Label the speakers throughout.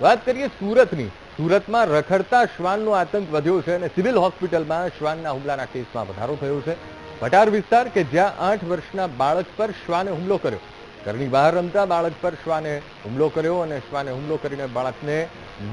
Speaker 1: વાત કરીએ સુરતની. સુરતમાં રખડતા શ્વાનનો આતંક વધ્યો છે અને સિવિલ હોસ્પિટલમાં શ્વાનના હુમલાના કેસમાં વધારો થયો છે. ભટાર વિસ્તાર કે જ્યાં 8 વર્ષના બાળક પર શ્વાને હુમલો કર્યો. ઘરની બહાર રમતા બાળક પર શ્વાને હુમલો કર્યો અને શ્વાને હુમલો કરીને બાળકને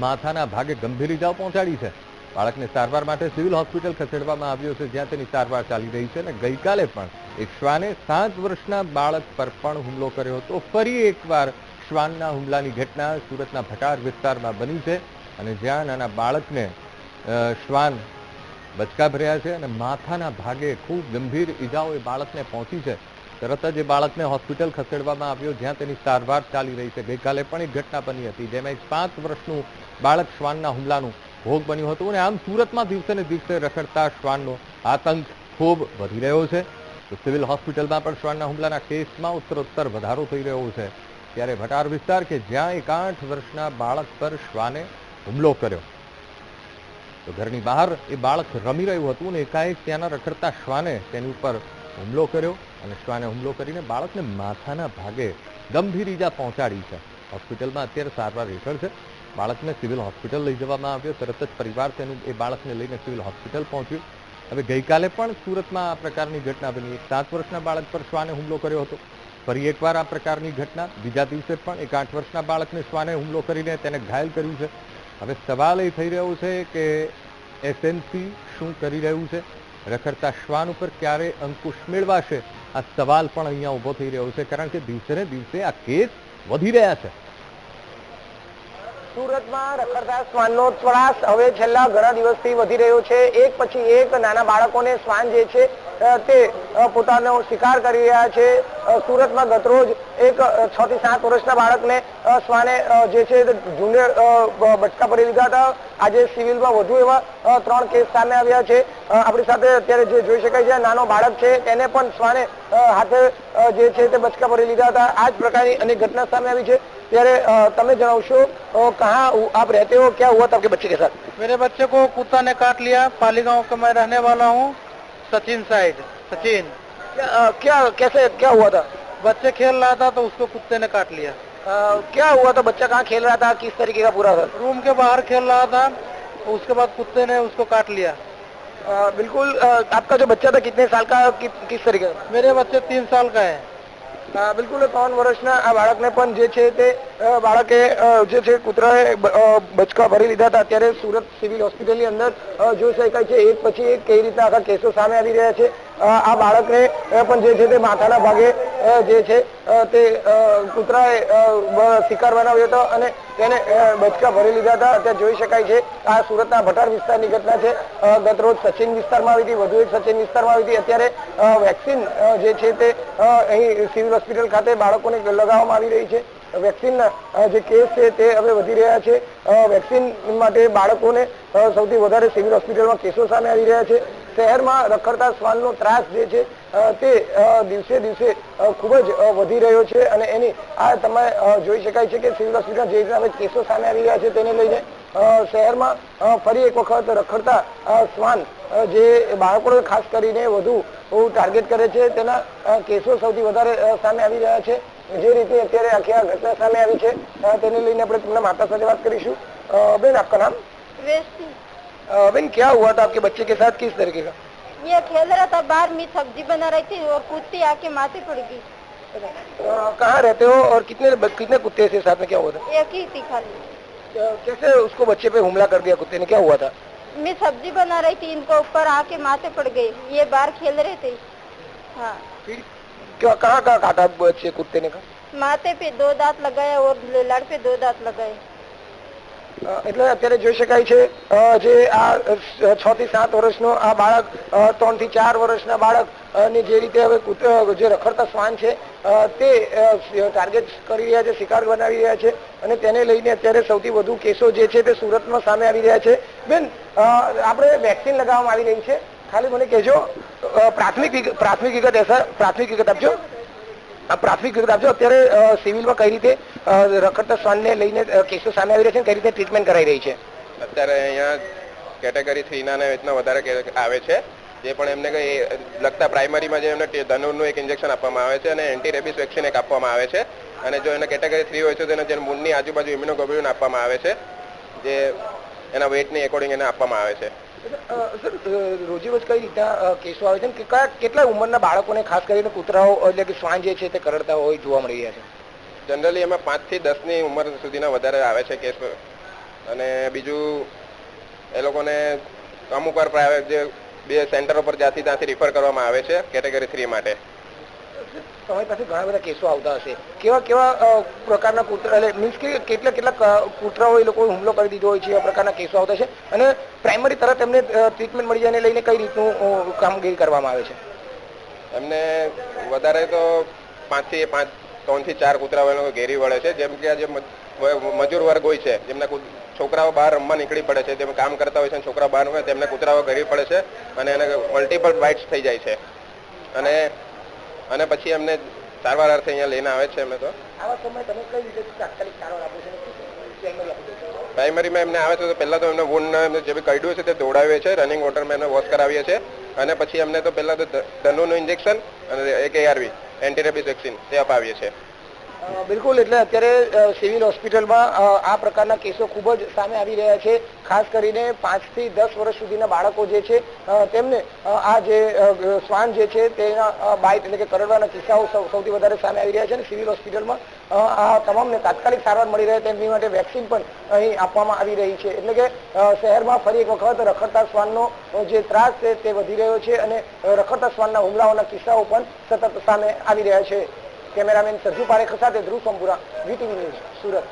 Speaker 1: માથાના ભાગે ગંભીર ઇજાઓ પહોંચાડી છે. બાળકને સારવાર માટે સિવિલ હોસ્પિટલ ખસેડવામાં આવ્યો છે, જ્યાં તેની સારવાર ચાલી રહી છે. અને ગઈકાલે પણ એક શ્વાને 7 વર્ષના બાળક પર પણ હુમલો કર્યો હતો. ફરી એકવાર શ્વાનના હુમલાની ઘટના સુરતના ભટાર વિસ્તારમાં બની છે અને જ્યાં નાના બાળકને શ્વાન બચકા ભર્યા છે અને માથાના ભાગે ખૂબ ગંભીર ઈજાઓ એ બાળકને પહોંચી છે. તરત જ એ બાળકને હોસ્પિટલ ખસેડવામાં આવ્યો, જ્યાં તેની સારવાર ચાલી રહી છે. ગઈકાલે પણ એક ઘટના બની હતી, જેમાં એક 5 વર્ષનું બાળક શ્વાનના હુમલાનું ભોગ બન્યું હતું. અને આમ સુરતમાં દિવસે ને દિવસે રખડતા શ્વાનનો આતંક ખૂબ વધી રહ્યો છે. તો સિવિલ હોસ્પિટલમાં પણ શ્વાનના હુમલાના કેસમાં ઉત્તરોત્તર વધારો થઈ રહ્યો છે. ત્યારે ભટાર વિસ્તાર કે જ્યાં એક 8 વર્ષના બાળક પર શ્વાને હુમલો કર્યો, તો ઘરની બહાર એ બાળક રમી રહ્યું હતું અને એકાએક ત્યાંના રખડતા શ્વાને તેની ઉપર હુમલો કર્યો અને શ્વાને હુમલો કરીને બાળકને માથાના ભાગે ગંભીર ઈજા પહોંચાડી છે. હોસ્પિટલમાં અત્યારે સારવાર હેઠળ છે. બાળકને સિવિલ હોસ્પિટલ લઈ જવામાં આવ્યો. તરત જ પરિવાર તેનું એ બાળકને લઈને સિવિલ હોસ્પિટલ પહોંચ્યું. હવે ગઈકાલે પણ સુરતમાં આ પ્રકારની ઘટના બની. એક 7 વર્ષના બાળક પર શ્વાને હુમલો કર્યો હતો. ફરી એકવાર આ પ્રકારની ઘટના. બીજા દિવસે પણ એક 8 વર્ષના બાળકને શ્વાને હુમલો કરીને તેને ઘાયલ કર્યું છે. હવે સવાલ એ થઈ રહ્યો છે કે એસએમસી શું કરી રહ્યું છે? રખડતા શ્વાન ઉપર ક્યારે અંકુશ મેળવાશે? આ સવાલ પણ અહીંયા ઊભો થઈ રહ્યો છે, કારણ કે દિવસે ને દિવસે આ કેસ વધી રહ્યા છે.
Speaker 2: સુરતમાં રખડતા શ્વાનનો ત્રાસ હવે છેલ્લા ઘણા દિવસથી વધી રહ્યો છે. એક પછી એક નાના બાળકોને શ્વાન જે છે તે પોતાનો શિકાર કરી રહ્યા છે. સુરતમાં ગતરોજ એક 6 થી 7 વર્ષના બાળકને શ્વાને જે છે ઝૂંડે બચકા ભરી લીધા હતા. આજે સિવિલમાં વધુ એવા 3 કેસ સામે આવ્યા છે. આપણી સાથે અત્યારે જે જોઈ શકાય છે, નાનો બાળક છે, તેને પણ શ્વાને હાથે જે છે તે બચકા ભરી લીધા હતા. આ જ પ્રકારની અનેક ઘટના સામે આવી છે. ત્યારે તમે જણાવશો, कहाँ आप रहते हो, क्या हुआ था आपके बच्चे के साथ?
Speaker 3: मेरे बच्चे को कुत्ता ने काट लिया. पाली गांव का मैं रहने वाला हूँ, सचिन साइड. सचिन
Speaker 2: क्या हुआ था?
Speaker 3: बच्चे खेल रहा था तो उसको कुत्ते ने काट लिया.
Speaker 2: क्या हुआ था? बच्चा कहाँ खेल रहा था, किस तरीके का पूरा था?
Speaker 3: रूम के बाहर खेल रहा था, उसके बाद कुत्ते ने उसको काट लिया.
Speaker 2: बिल्कुल. आपका जो बच्चा था कितने साल का, किस तरीके का?
Speaker 3: मेरे बच्चे 3 साल का है.
Speaker 2: બિલકુલ 3 વર્ષના આ બાળકને પણ જે છે તે બાળકે જે છે કૂતરાએ બચકા ભરી લીધા હતા. અત્યારે સુરત સિવિલ હોસ્પિટલની અંદર જોઈ શકાય છે એક પછી એક કઈ રીતે આખા કેસો સામે આવી રહ્યા છે. આ બાળકને પણ જે છે તે માથાના ભાગે જે છે તે કૂતરાએ શિકાર બનાવ્યો હતો અને તેને બચકા ભરી લીધા હતા. અત્યારે જોઈ શકાય છે આ સુરતના ભટાર વિસ્તારની ઘટના છે. ગતરોજ સચિન વિસ્તારમાં આવી હતી, વધુ એક સચિન વિસ્તારમાં આવી હતી. અત્યારે વેક્સિન જે છે તે અહીં સિવિલ હોસ્પિટલ ખાતે બાળકોને લગાવવામાં આવી રહી છે. વેક્સિનના જે કેસ છે તે હવે વધી રહ્યા છે. વેક્સિન માટે બાળકોને સૌથી વધારે સિવિલ હોસ્પિટલમાં કેસો સામે આવી રહ્યા છે. શહેરમાં રખડતા શ્વાનનો ત્રાસ જે છે તે દિવસે દિવસે ખૂબ જ વધી રહ્યો છે અને એની આ તમે જોઈ શકાય છે કે સિવિલ હોસ્પિટલ જે રીતે હવે કેસો સામે આવી રહ્યા છે તેને લઈને શહેરમાં ફરી એક વખત રખડતા શ્વાન જે બાળકોને ખાસ કરીને વધુ ટાર્ગેટ કરે છે તેના કેસો સૌથી વધારે સામે આવી રહ્યા છે. જે રીતે અત્યારે આખી આ ઘટના સામે આવી છે તેને લઈને આપણે તમને માતા સાથે વાત કરીશું. બેન, આપકા નામ? बेन, क्या हुआ था आपके बच्चे के साथ, किस तरीके का?
Speaker 4: ये खेल रहा था बाहर, मैं सब्जी बना रही थी और कुत्ती आके माथे पड़ गई.
Speaker 2: कहाँ रहते हो और कितने कुत्ते से साथ में क्या हुआ था?
Speaker 4: एक ही थी खाली.
Speaker 2: कैसे उसको बच्चे पे हमला कर दिया कुत्ते ने, क्या हुआ था?
Speaker 4: मैं सब्जी बना रही थी, इनको ऊपर आके माथे पड़ गई. ये बाहर खेल रहे थे. हाँ.
Speaker 2: क्या कहाँ काटा बच्चे कुत्ते ने?
Speaker 4: माथे पे 2 दांत लगाए और लड़ पे 2 दांत लगाए.
Speaker 2: એટલે અત્યારે જોઈ શકાય છે જે આ 6 થી 7 વર્ષનો આ બાળક 3 થી 4 વર્ષના બાળક ની જે રીતે હવે જે રખડતા શ્વાન છે તે ટાર્ગેટ કરી રહ્યા છે, શિકાર બનાવી રહ્યા છે અને તેને લઈને અત્યારે સૌથી વધુ કેસો જે છે તે સુરતમાં સામે આવી રહ્યા છે. બેન, આપણે વેક્સિન લગાવવામાં આવી રહી છે, ખાલી મને કહેજો પ્રાથમિક વિગત આપજો. પ્રાથમિક વિગત આપજો. અત્યારે સિવિલમાં કઈ રીતે રખડતા શ્વાનને લઈને કેસો સામે આવી રહ્યા છે, કઈ રીતે ટ્રીટમેન્ટ કરાઈ રહી છે?
Speaker 5: અત્યારે અહીંયા કેટેગરી 3 ના રીતના વધારે આવે છે. જે પણ એમને લગતા પ્રાઇમરીમાં જે એમને ધનુરનું એક ઇન્જેક્શન આપવામાં આવે છે અને એન્ટી રેબિસ વેક્સિન એક આપવામાં આવે છે. અને જો એને કેટેગરી 3 હોય છે તો એને જેને મૂળની આજુબાજુ ઇમ્યુનોગ્લોબ્યુલિન આપવામાં આવે છે, જે એના વેઇટની એકોર્ડિંગ એને આપવામાં આવે છે.
Speaker 2: સર, રોજેરોજ કઈ રીતના કેસો આવે છે કે કેટલા ઉંમરના બાળકોને ખાસ કરીને કૂતરાઓ એટલે કે શ્વાન જે છે તે કરડતા હોય જોવા મળી રહ્યા છે?
Speaker 5: જનરલી એમાં 5 થી 10ની ઉંમર સુધીના વધારે આવે છે કેસ. અને બીજું એ લોકોને અમુક વાર પ્રાઇવેટ જે બે સેન્ટરો પર ત્યાંથી રિફર કરવામાં આવે છે કેટેગરી 3 માટે.
Speaker 2: તમારી પાસે ઘણા બધા કેસો આવતા હશે, કેવા પ્રકારના કૂતરા એટલે મીન્સ કે કેટલા કૂતરાઓ એ લોકો હુમલો કરી દીધો હોય છે, એવા પ્રકારના કેસો આવતા છે? અને પ્રાઇમરી તરત એમને ટ્રીટમેન્ટ મળી જાય લઈને કઈ રીતનું કામગીરી કરવામાં આવે છે?
Speaker 5: એમને વધારે તો 3 થી 4 કૂતરાઓ એ લોકો ઘેરી વળે છે. જેમ કે જે મજૂર વર્ગ હોય છે, જેમના છોકરાઓ બહાર રમવા નીકળી પડે છે, તેમ કામ કરતા હોય છે, છોકરાઓ બહાર હોય તેમને કૂતરાઓ ઘેરી પડે છે અને એને મલ્ટિપલ બાઇટ્સ થઈ જાય છે. અને પછી એમને સારવાર અર્થે અહીંયા લઈને આવે છે. અમે તો
Speaker 2: આવા સમયે તમે કઈ રીતે તાત્કાલિક સારવાર આપો છો?
Speaker 5: પ્રાઇમરીમાં એમને આવે છે તો પહેલાં તો એમને વૂંડ જે બી કરડ્યું છે તે દોડાવીએ છીએ, રનિંગ વોટરમાં એમને વોશ કરાવીએ છીએ, અને પછી એમને તો પહેલાં તો ધનુનું ઇન્જેક્શન અને એક ARV એન્ટીરેબિસ વેક્સિન તે અપાવીએ છીએ.
Speaker 2: બિલકુલ, એટલે અત્યારે સિવિલ હોસ્પિટલમાં આ પ્રકારના કેસો ખૂબ જ સામે આવી રહ્યા છે. ખાસ કરીને 5 થી 10 વર્ષ સુધીના બાળકો જે છે તેમને આ જે શ્વાન જે છે તેના બાઇટ એટલે કે કરડવાના કિસ્સાઓ સૌથી વધારે સામે આવી રહ્યા છે. અને સિવિલ હોસ્પિટલમાં આ તમામને તાત્કાલિક સારવાર મળી રહે તેમની માટે વેક્સિન પણ અહીં આપવામાં આવી રહી છે. એટલે કે શહેરમાં ફરી એક વખત રખડતા શ્વાનનો જે ત્રાસ છે તે વધી રહ્યો છે અને રખડતા શ્વાનના હુમલાઓના કિસ્સાઓ પણ સતત સામે આવી રહ્યા છે. કેમેરામેન સરજુ પારેખ સાથે ધ્રુવ સંપુરા, VTV ન્યૂઝ, સુરત.